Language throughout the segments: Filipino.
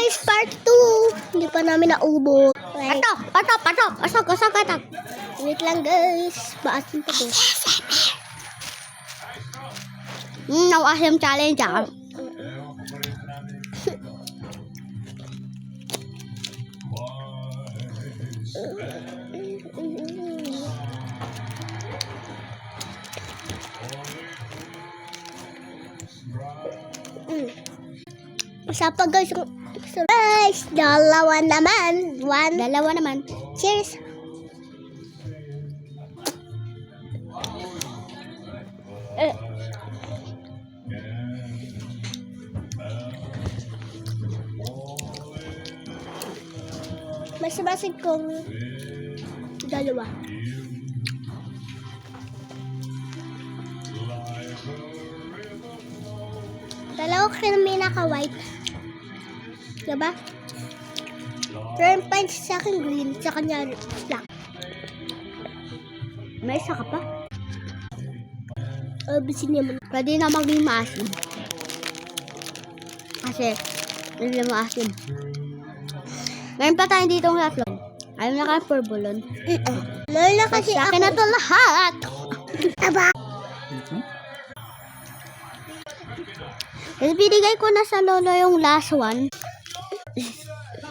guys, part 2. Hindi pa namin naubos. Patok. Asok. Wait lang guys. Baasin pa to. No asim challenge ah. Isa pa guys. Guys, dalawa naman. Dalawa naman. Cheers. Mas masig kong dalawa. Dalawa ko ng pinaka-white. Diba? Pero yung punch sa akin green, sa kanya black. May isa ka pa? Bisin niya mo. Pwede na maging maasim. Kasi, hindi maasim. Ngayon pa tayo dito ng tatlon. Ayaw na kayo purbolon. Lalo na kasi Sa akin na to lahat. Aba! Kasi binigay ko na sa lolo yung last one.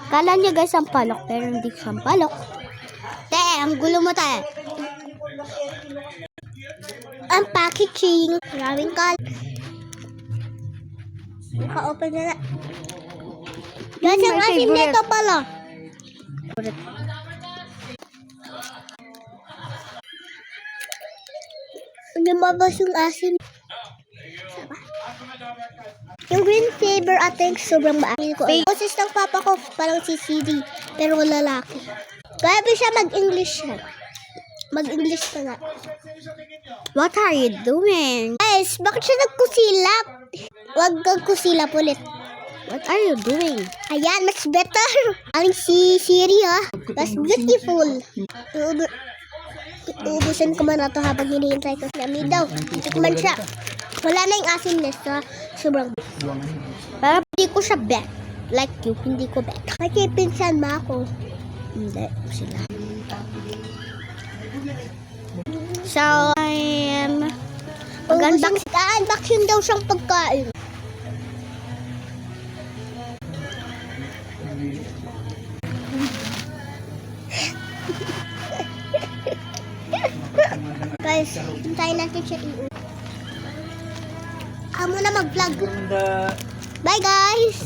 Kala niya guys ang palok, pero hindi siyang palok. Te, ang gulo mo te. Ang packaging. Maraming Naka-open na na. Guys, ang my asim favorite. nito pala. Lumabas yung asim. Yung green flavor I think sobrang maasim ko. Boses ng papa ko parang si CD, pero lalaki. Kaya ba siya mag-English siya? Mag-English ka nga. What are you doing? Guys, bakit siya nagkusilap? Huwag kang kusilap ulit. What are you doing? Ayan, much better. Ang si Siri mas beautiful. Uubusan ko man na ito habang hinihintay ko. Nami daw. Tikman siya. Wala na yung asimness sa sobrang. Pero hindi ko siya bet. Like you, hindi ko bet. Nakipinsan ba ako? Hindi, sila. So, Mag-unboxing daw siyang pagkain. Guys, hintayin natin siya i-uwi. Amo na mag-vlog. Bye guys!